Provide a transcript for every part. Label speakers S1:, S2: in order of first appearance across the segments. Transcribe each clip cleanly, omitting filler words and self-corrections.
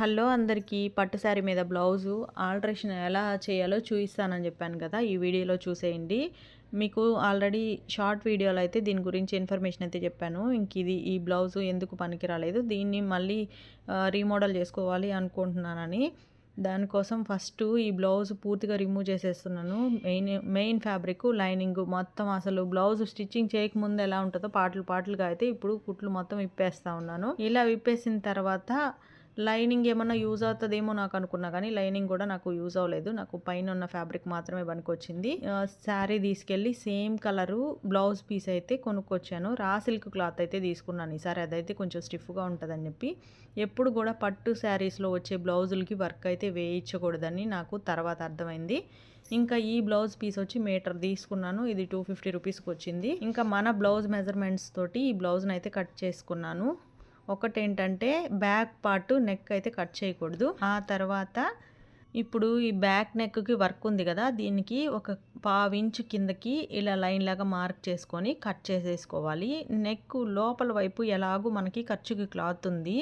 S1: Hello అందరికీ పట్టు శారీ మీద బ్లౌజు ఆల్టరేషన్ ఎలా చేయాలో చూపిస్తానని చెప్పాను కదా, ఈ వీడియోలో చూసేయండి. మీకు ఆల్రెడీ షార్ట్ వీడియోలో అయితే దీని గురించి ఇన్ఫర్మేషన్ అయితే చెప్పాను. ఇంక ఈ బ్లౌజు ఎందుకు పనికి రాలేదు, దీన్ని మళ్ళీ రీమోడల్ చేసుకోవాలి అనుకుంటున్నానని. దానికోసం ఫస్ట్ ఈ బ్లౌజ్ పూర్తిగా రిమూవ్ చేసేస్తున్నాను. మెయిన్ ఫ్యాబ్రిక్, లైనింగ్ మొత్తం అసలు బ్లౌజ్ స్టిచ్చింగ్ చేయకముందు ఎలా ఉంటుందో పాటలు పాటలుగా అయితే ఇప్పుడు కుట్లు మొత్తం విప్పేస్తూ ఉన్నాను. ఇలా విప్పేసిన తర్వాత లైనింగ్ ఏమన్నా యూజ్ అవుతుందేమో నాకు అనుకున్నా, కానీ లైనింగ్ కూడా నాకు యూజ్ అవ్వలేదు. నాకు పైన ఉన్న ఫ్యాబ్రిక్ మాత్రమే పనికొచ్చింది. శారీ తీసుకెళ్ళి సేమ్ కలరు బ్లౌజ్ పీస్ అయితే కొనుక్కొచ్చాను. రా సిల్క్ క్లాత్ అయితే తీసుకున్నాను ఈసారి. అదైతే కొంచెం స్టిఫ్గా ఉంటుందని చెప్పి, ఎప్పుడు కూడా పట్టు శారీస్లో వచ్చే బ్లౌజులకి వర్క్ అయితే వేయించకూడదని నాకు తర్వాత అర్థమైంది. ఇంకా ఈ బ్లౌజ్ పీస్ వచ్చి మీటర్ తీసుకున్నాను. ఇది 250 రూపీస్కి వచ్చింది. ఇంకా మన బ్లౌజ్ మెజర్మెంట్స్ తోటి ఈ బ్లౌజ్ని అయితే కట్ చేసుకున్నాను. ఒకటేంటంటే బ్యాక్ పార్ట్ నెక్ అయితే కట్ చేయకూడదు. ఆ తర్వాత ఇప్పుడు ఈ బ్యాక్ నెక్కి వర్క్ ఉంది కదా, దీనికి ఒక 1/2 ఇంచు కిందకి ఇలా లైన్ లాగా మార్క్ చేసుకొని కట్ చేసేసుకోవాలి. నెక్ లోపల వైపు ఎలాగూ మనకి ఖర్చుకి క్లాత్ ఉంది,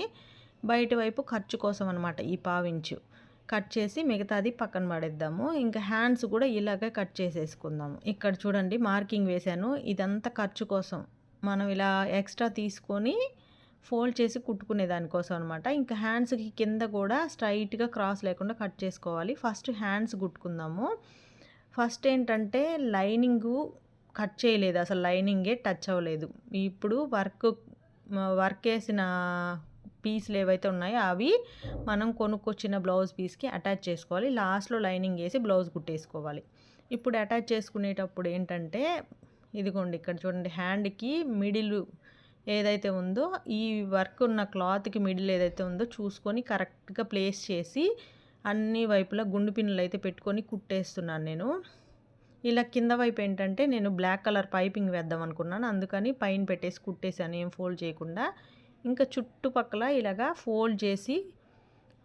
S1: బయట వైపు ఖర్చు కోసం అనమాట ఈ 1/2 ఇంచు కట్ చేసి మిగతాది పక్కన పడేద్దాము. ఇంకా హ్యాండ్స్ కూడా ఇలాగే కట్ చేసేసుకుందాము. ఇక్కడ చూడండి మార్కింగ్ వేశాను, ఇదంతా ఖర్చు కోసం. మనం ఇలా ఎక్స్ట్రా తీసుకొని ఫోల్డ్ చేసి కుట్టుకునే దానికోసం అనమాట. ఇంకా హ్యాండ్స్కి కింద కూడా స్ట్రైట్గా క్రాస్ లేకుండా కట్ చేసుకోవాలి. ఫస్ట్ హ్యాండ్స్ కుట్టుకుందాము. ఫస్ట్ ఏంటంటే లైనింగు కట్ చేయలేదు, అసలు లైనింగే టచ్ అవ్వలేదు. ఇప్పుడు వర్క్ వేసిన పీస్లు ఏవైతే ఉన్నాయో అవి మనం కొనుక్కొచ్చిన బ్లౌజ్ పీస్కి అటాచ్ చేసుకోవాలి. లాస్ట్లో లైనింగ్ వేసి బ్లౌజ్ కుట్టేసుకోవాలి. ఇప్పుడు అటాచ్ చేసుకునేటప్పుడు ఏంటంటే ఇదిగోండి ఇక్కడ చూడండి, హ్యాండ్కి మిడిల్ ఏదైతే ఉందో ఈ వర్క్ ఉన్న క్లాత్కి మిడిల్ ఏదైతే ఉందో చూసుకొని కరెక్ట్గా ప్లేస్ చేసి అన్ని వైపులా గుండు పిన్నులు అయితే పెట్టుకొని కుట్టేస్తున్నాను నేను. ఇలా కింద వైపు ఏంటంటే నేను బ్లాక్ కలర్ పైపింగ్ వేద్దాం అనుకున్నాను, అందుకని పైన పెట్టేసి కుట్టేశాను ఏం ఫోల్డ్ చేయకుండా. ఇంకా చుట్టుపక్కల ఇలాగా ఫోల్డ్ చేసి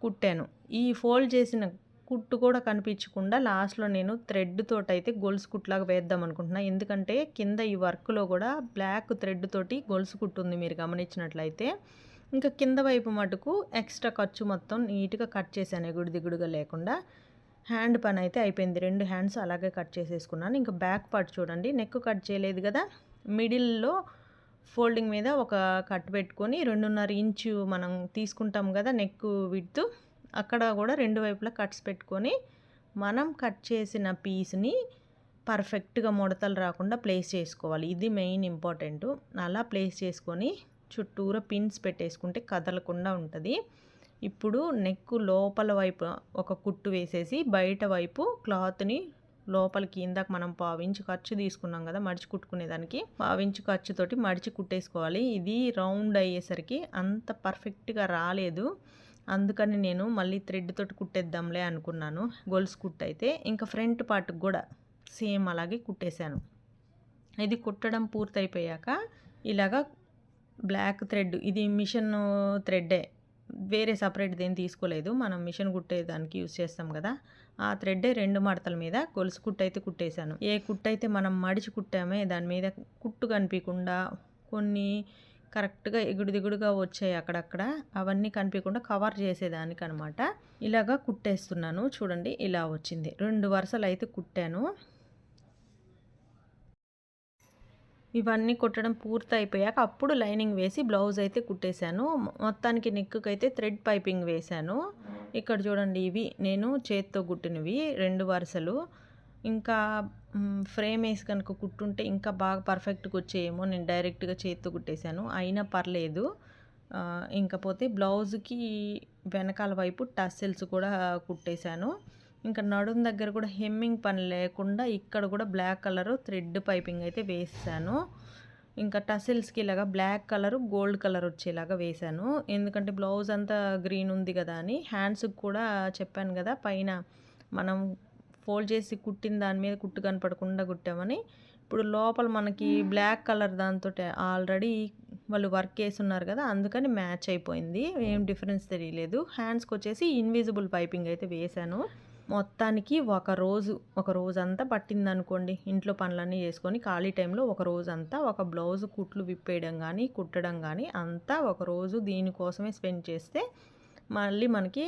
S1: కుట్టాను. ఈ ఫోల్డ్ చేసిన కుట్టు కూడా కనిపించకుండా లాస్ట్లో నేను థ్రెడ్ తోటి అయితే గొలుసు కుట్లాగా వేద్దాం అనుకుంటున్నా. ఎందుకంటే కింద ఈ వర్క్లో కూడా బ్లాక్ థ్రెడ్ తోటి గొలుసు కుట్టు ఉంది మీరు గమనించినట్లయితే. ఇంకా కింద వైపు మటుకు ఎక్స్ట్రా ఖర్చు మొత్తం నీట్గా కట్ చేశాను, ఎగుడు దిగుడుగా లేకుండా. హ్యాండ్ పని అయితే అయిపోయింది, 2 హ్యాండ్స్ అలాగే కట్ చేసేసుకున్నాను. ఇంకా బ్యాక్ పార్ట్ చూడండి, నెక్ కట్ చేయలేదు కదా, మిడిల్లో ఫోల్డింగ్ మీద ఒక కట్ పెట్టుకొని 2.5 ఇంచు మనం తీసుకుంటాం కదా నెక్ విడ్త్, అక్కడ కూడా 2 వైపులా కట్స్ పెట్టుకొని మనం కట్ చేసిన పీస్ని పర్ఫెక్ట్గా ముడతలు రాకుండా ప్లేస్ చేసుకోవాలి. ఇది మెయిన్ ఇంపార్టెంట్. అలా ప్లేస్ చేసుకొని చుట్టూరా పిన్స్ పెట్టేసుకుంటే కదలకుండా ఉంటుంది. ఇప్పుడు నెక్ లోపల వైపు ఒక కుట్టు వేసేసి బయట వైపు క్లాత్ని లోపలికి ఇందాక మనం 1/2 ఇంచు ఖర్చు తీసుకున్నాం కదా మడిచి కుట్టుకునేదానికి, 1/2 ఇంచు ఖర్చుతోటి మడిచి కుట్టేసుకోవాలి. ఇది రౌండ్ అయ్యేసరికి అంత పర్ఫెక్ట్గా రాలేదు, అందుకని నేను మళ్ళీ థ్రెడ్ తోటి కుట్టేద్దాంలే అనుకున్నాను గొలుసు కుట్టు అయితే. ఇంకా ఫ్రంట్ పార్ట్కి కూడా సేమ్ అలాగే కుట్టేశాను. ఇది కుట్టడం పూర్తయిపోయాక ఇలాగా బ్లాక్ థ్రెడ్, ఇది మిషన్ థ్రెడ్డే, వేరే సపరేట్ దేని తీసుకోలేదు, మనం మిషన్ కుట్టేదానికి యూజ్ చేస్తాం కదా, ఆ థ్రెడ్డే 2 మడతల మీద గొలుసు కుట్టు అయితే కుట్టేశాను. ఏ కుట్టు అయితే మనం మడిచి కుట్టామే దాని మీద కుట్టు కనిపించకుండా కొన్ని కరెక్ట్గా ఎగుడు దిగుడుగా వచ్చాయి అక్కడక్కడ, అవన్నీ కనిపించకుండా కవర్ చేసేదానికి అనమాట. ఇలాగా కుట్టేస్తున్నాను చూడండి, ఇలా వచ్చింది. 2 వరుసలు అయితే కుట్టాను. ఇవన్నీ కుట్టడం పూర్తి అయిపోయాక అప్పుడు లైనింగ్ వేసి బ్లౌజ్ అయితే కుట్టేశాను. మొత్తానికి నెక్కి అయితే థ్రెడ్ పైపింగ్ వేశాను. ఇక్కడ చూడండి, ఇవి నేను చేత్తో కుట్టినవి 2 వరుసలు. ఇంకా ఫ్రేమ్ వేసి కనుక కుట్టుంటే ఇంకా బాగా పర్ఫెక్ట్గా వచ్చేయేమో, నేను డైరెక్ట్గా చేత్తో కుట్టేశాను, అయినా పర్లేదు. ఇంకపోతే బ్లౌజ్కి వెనకాల వైపు టస్సెల్స్ కూడా కుట్టేశాను. ఇంకా నడుం దగ్గర కూడా హెమ్మింగ్ పని లేకుండా ఇక్కడ కూడా బ్లాక్ కలరు థ్రెడ్ పైపింగ్ అయితే వేసాను. ఇంకా టసిల్స్కి ఇలాగా బ్లాక్ కలరు గోల్డ్ కలర్ వచ్చేలాగా వేశాను, ఎందుకంటే బ్లౌజ్ అంతా గ్రీన్ ఉంది కదా అని. హ్యాండ్స్కి కూడా చెప్పాను కదా పైన మనం ఫోల్డ్ చేసి కుట్టిన దాని మీద కుట్టు కనపడకుండా కుట్టామని. ఇప్పుడు లోపల మనకి బ్లాక్ కలర్ దాంతో ఆల్రెడీ వాళ్ళు వర్క్ వేసి ఉన్నారు కదా, అందుకని మ్యాచ్ అయిపోయింది, ఏం డిఫరెన్స్ తెలియలేదు. హ్యాండ్స్కి వచ్చేసి ఇన్విజిబుల్ పైపింగ్ అయితే వేశాను. మొత్తానికి ఒక రోజంతా పట్టింది అనుకోండి, ఇంట్లో పనులన్నీ చేసుకొని ఖాళీ టైంలో ఒక రోజంతా ఒక బ్లౌజ్ కుట్లు విప్పేయడం కానీ కుట్టడం కానీ అంతా ఒక రోజు దీనికోసమే స్పెండ్ చేస్తే మళ్ళీ మనకి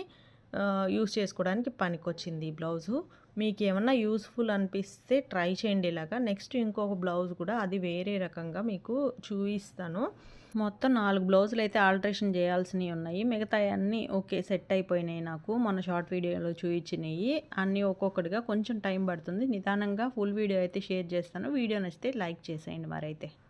S1: యూస్ చేసుకోవడానికి పనికొచ్చింది ఈ బ్లౌజు. మీకు ఏమన్నా యూస్ఫుల్ అనిపిస్తే ట్రై చేయండి ఇలాగా. నెక్స్ట్ ఇంకొక బ్లౌజ్ కూడా అది వేరే రకంగా మీకు చూపిస్తాను. మొత్తం 4 బ్లౌజులు అయితే ఆల్టరేషన్ చేయాల్సినవి ఉన్నాయి. మిగతాయి అన్నీ ఓకే సెట్ అయిపోయినాయి నాకు. మొన్న షార్ట్ వీడియోలో చూపించినవి అన్నీ ఒక్కొక్కటిగా కొంచెం టైం పడుతుంది. నిదానంగా ఫుల్ వీడియో అయితే షేర్ చేస్తాను. వీడియో నచ్చితే లైక్ చేసేయండి మరైతే.